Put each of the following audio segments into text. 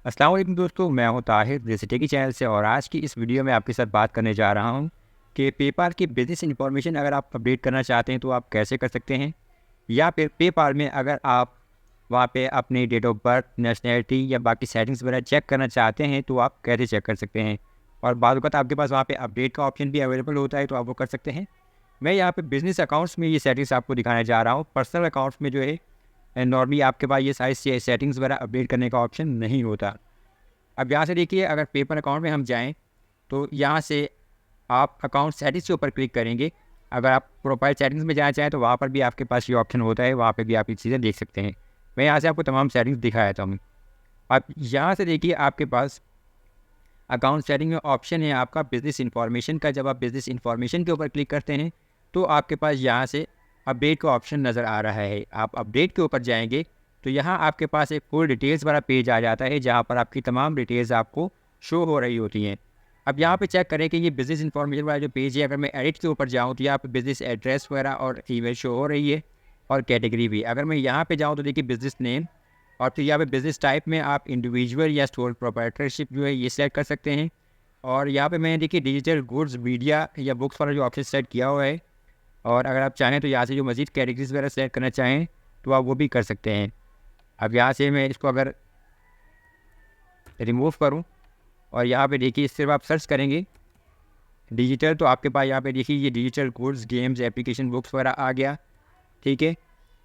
अस्सलाम वालेकुम दोस्तों, मैं हूं ताहिर रेसिटी की चैनल से। और आज की इस वीडियो में आपके साथ बात करने जा रहा हूं कि पेपाल की बिज़नेस इन्फॉर्मेशन अगर आप अपडेट करना चाहते हैं तो आप कैसे कर सकते हैं, या फिर पेपाल में अगर आप वहां पे अपनी डेट ऑफ बर्थ, नेशनैलिटी या बाकी सेटिंग्स वगैरह चेक करना चाहते हैं तो आप कैसे चेक कर सकते हैं। और बाद वक़्त आपके पास वहाँ पे अपडेट का ऑप्शन भी अवेलेबल होता है, तो आप वो कर सकते हैं। मैं यहाँ पे बिज़नेस अकाउंट्स में ये सेटिंग्स आपको दिखाने जा रहा हूँ। पर्सनल अकाउंट्स में जो है नॉर्मली आपके पास ये सारी सेटिंग्स वगैरह अपडेट करने का ऑप्शन नहीं होता। अब यहाँ से देखिए, अगर पेपर अकाउंट में हम जाएँ तो यहाँ से आप अकाउंट सेटिंग्स के ऊपर क्लिक करेंगे। अगर आप प्रोफाइल सेटिंग्स में जाना चाहें तो वहाँ पर भी आपके पास ये ऑप्शन होता है, वहाँ पे भी आप ये चीज़ें देख सकते हैं। मैं यहाँ से आपको तमाम सेटिंग्स दिखा देता हूँ। अब यहाँ से देखिए, आपके पास अकाउंट सेटिंग में ऑप्शन है आपका बिज़नेस इन्फॉर्मेशन का। जब आप बिज़नेस इन्फॉर्मेशन के ऊपर क्लिक करते हैं तो आपके पास यहाँ से अपडेट का ऑप्शन नज़र आ रहा है। आप अपडेट के ऊपर जाएंगे तो यहाँ आपके पास एक फुल डिटेल्स वाला पेज आ जाता है, जहाँ पर आपकी तमाम डिटेल्स आपको शो हो रही होती हैं। अब यहाँ पे चेक करें कि ये बिज़नेस इन्फॉर्मेशन वाला जो पेज है, अगर मैं एडिट के ऊपर जाऊँ तो यहाँ पे बिज़नेस एड्रेस वगैरह और ईमेल शो हो रही है, और कैटेगरी भी। अगर मैं यहाँ पे जाऊँ तो देखिए बिज़नेस नेम, और फिर यहाँ पे बिज़नेस टाइप में आप इंडिविजुअल या स्टोर प्रोप्राइटरशिप जो है ये सेलेक्ट कर सकते हैं। और यहाँ पे मैंने देखिए डिजिटल गुड्स, मीडिया या बुक्स वाला जो ऑप्शन सेट किया हुआ है। और अगर आप चाहें तो यहाँ से जो मज़ीद कैटेगरीज वगैरह सेलेक्ट करना चाहें तो आप वो भी कर सकते हैं। अब यहाँ से मैं इसको अगर रिमूव करूँ और यहाँ पे देखिए सिर्फ आप सर्च करेंगे डिजिटल, तो आपके पास यहाँ पे देखिए ये digital goods, games, application, books वगैरह आ गया। ठीक है।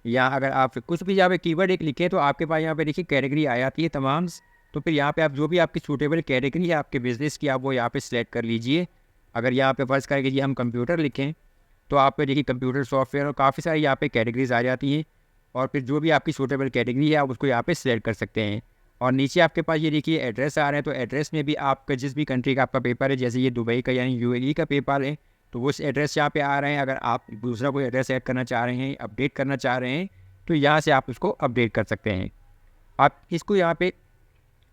या अगर आप कुछ भी यहाँ पे कीवर्ड एक लिखें तो आपके पास यहाँ पे देखिए कैटेगरी आ जाती है तमाम। तो फिर यहाँ पे आप जो भी आपकी सूटेबल कैटेगरी है आपके बिज़नेस की, आप वो यहाँ पे सिलेक्ट कर लीजिए। अगर यहाँ पे फर्ज करेंगे जी हम कंप्यूटर लिखें तो आप पे देखिए कंप्यूटर सॉफ्टवेयर और काफ़ी सारी यहाँ पे कैटेगरीज आ जाती हैं। और फिर जो भी आपकी सूटेबल कैटेगरी है आप उसको यहाँ पे सिलेक्ट कर सकते हैं। और नीचे आपके पास ये देखिए एड्रेस आ रहे हैं, तो एड्रेस में भी आपका जिस भी कंट्री का आपका पेपर है, जैसे ये दुबई का यानी यूएई का पेपर है, तो वो एड्रेस यहाँ पे आ रहे हैं। अगर आप दूसरा कोई एड्रेस ऐड करना चाह रहे हैं, अपडेट करना चाह रहे हैं, तो यहाँ से आप उसको अपडेट कर सकते हैं। आप इसको यहाँ पे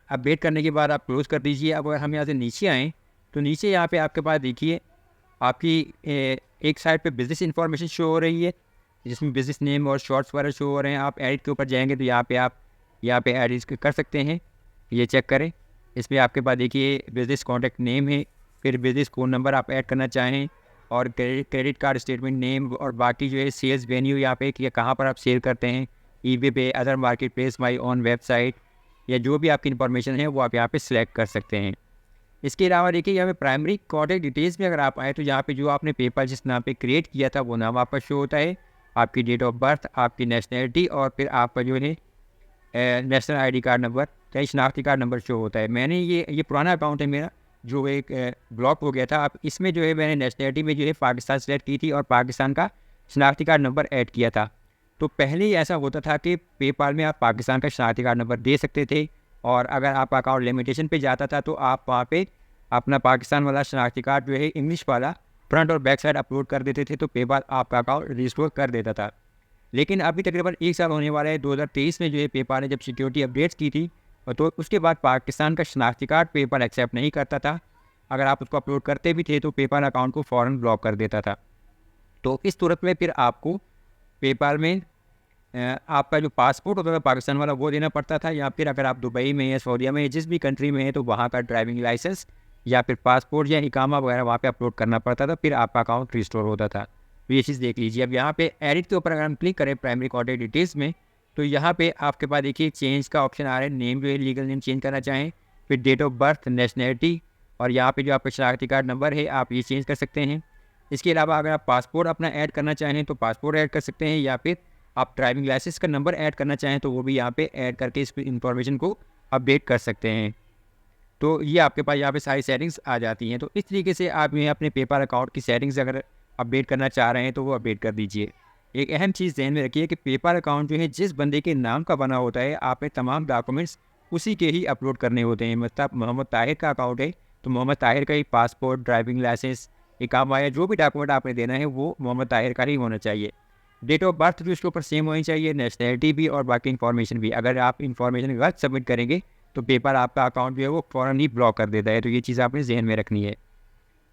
अपडेट करने के बाद आप क्लोज़ कर दीजिए। अब अगर हम यहाँ से नीचे आएँ तो नीचे यहाँ पे आपके पास देखिए आपकी एक साइड पे बिज़नेस इन्फॉर्मेशन शो हो रही है, जिसमें बिज़नेस नेम और शॉर्ट्स वगैरह शो हो रहे हैं। आप एडिट के ऊपर जाएंगे तो यहाँ पे आप एडिट कर सकते हैं। ये चेक करें, इसमें आपके पास देखिए बिज़नेस कॉन्टैक्ट नेम है, फिर बिज़नेस फ़ोन नंबर आप ऐड करना चाहें, और क्रेडिट कार्ड स्टेटमेंट नेम, और बाकी जो है सेल्स वेन्यू यहाँ पे कि कहाँ पर आप सेल करते हैं, ईबे पे, other market place, my own website, या जो भी आपकी इन्फॉर्मेशन है वो आप यहाँ पे सिलेक्ट कर सकते हैं। इसके अलावा देखिए यहाँ पे प्राइमरी कॉन्टैक्ट डिटेल्स में अगर आप आए तो यहाँ पे जो आपने पेपर जिस नाम पे क्रिएट किया था वो नाम आपका शो होता है, आपकी डेट ऑफ बर्थ, आपकी नेशनैलिटी, और फिर आपका जो है नेशनल आईडी कार्ड नंबर या शनाख्ती कार्ड नंबर शो होता है। मैंने ये पुराना अकाउंट है मेरा, जो एक ब्लॉक हो गया था। अब इसमें जो है मैंने नेशनैलिटी में जो है पाकिस्तान सेलेक्ट की थी और पाकिस्तान का शनाख्ती कार्ड नंबर ऐड किया था। तो पहले ही ऐसा होता था कि पेपाल में आप पाकिस्तान का शनाख्ती कार्ड नंबर दे सकते थे, और अगर आपका अकाउंट लिमिटेशन पे जाता था तो आप वहाँ पे अपना पाकिस्तान वाला शनाख्ती कार्ड जो है इंग्लिश वाला फ्रंट और बैक साइड अपलोड कर देते थे, तो पेपाल आपका अकाउंट रिस्टोर कर देता था। लेकिन अभी तकरीबन 1 साल होने वाला है, 2023 में जो है पेपाल ने जब सिक्योरिटी अपडेट्स की थी, और तो उसके बाद पाकिस्तान का शनाख्ती कार्ड पेपाल एक्सेप्ट नहीं करता था। अगर आप उसको अपलोड करते भी थे तो पेपाल अकाउंट को फ़ौरन ब्लॉक कर देता था। तो इस सूरत में फिर आपको पेपाल में आपका जो पासपोर्ट होता था पाकिस्तान वाला वो देना पड़ता था, या फिर अगर आप दुबई में या सऊदीया में जिस भी कंट्री में है तो वहाँ का ड्राइविंग लाइसेंस या फिर पासपोर्ट या इकामा वगैरह वहाँ पे अपलोड करना पड़ता था, फिर आपका अकाउंट रिस्टोर होता था। तो ये चीज़ देख लीजिए। अब यहाँ पे एडिट के ऊपर अगर हम क्लिक करें प्राइमरी कॉन्टैक्ट डिटेल्स में, तो यहाँ पे आपके पास देखिए चेंज का ऑप्शन आ रहा है। नेम जो है लीगल नेम चेंज करना चाहें, फिर डेट ऑफ बर्थ, नेशनैलिटी, और यहाँ पे जो आपका शनाख्ती कार्ड नंबर है आप ये चेंज कर सकते हैं। इसके अलावा अगर आप पासपोर्ट अपना ऐड करना चाहें तो पासपोर्ट ऐड कर सकते हैं, या फिर आप ड्राइविंग लाइसेंस का नंबर ऐड करना चाहें तो वो भी यहाँ पे ऐड करके इस इन्फॉर्मेशन को अपडेट कर सकते हैं। तो ये आपके पास यहाँ पे सारी सेटिंग्स आ जाती हैं। तो इस तरीके से आप ये अपने पेपर अकाउंट की सेटिंग्स अगर अपडेट करना चाह रहे हैं तो वो अपडेट कर दीजिए। एक अहम चीज़ ध्यान में रखिए कि पेपर अकाउंट जो है जिस बंदे के नाम का बना होता है, आपने तमाम डॉक्यूमेंट्स उसी के ही अपलोड करने होते हैं। मतलब मोहम्मद ताहिर का अकाउंट है तो मोहम्मद ताहिर का ही पासपोर्ट, ड्राइविंग लाइसेंस, इकामा या जो भी डॉक्यूमेंट आपने देना है वो मोहम्मद ताहिर का ही होना चाहिए। डेट ऑफ बर्थ भी उसके ऊपर सेम होनी चाहिए, नेशनैलिटी भी, और बाकी इन्फॉर्मेशन भी। अगर आप इन्फॉर्मेशन गलत सबमिट करेंगे तो पेपर आपका अकाउंट जो है वो फ़ौरन ही ब्लॉक कर देता है। तो ये चीज़ आपने जहन में रखनी है।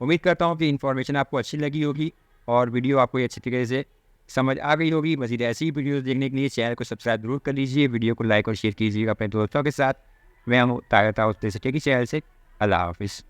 उम्मीद करता हूँ कि इन्फॉर्मेशन आपको अच्छी लगी होगी और वीडियो आपको ये अच्छी तरीके से समझ आ गई होगी। मज़ीद ऐसी ही वीडियोज़ देखने के लिए चैनल को सब्सक्राइब जरूर कर लीजिए, वीडियो को लाइक और शेयर कीजिएगा अपने दोस्तों के साथ। मैं हूँ ताया ताउस चैनल से। अल्लाह हाफिज़।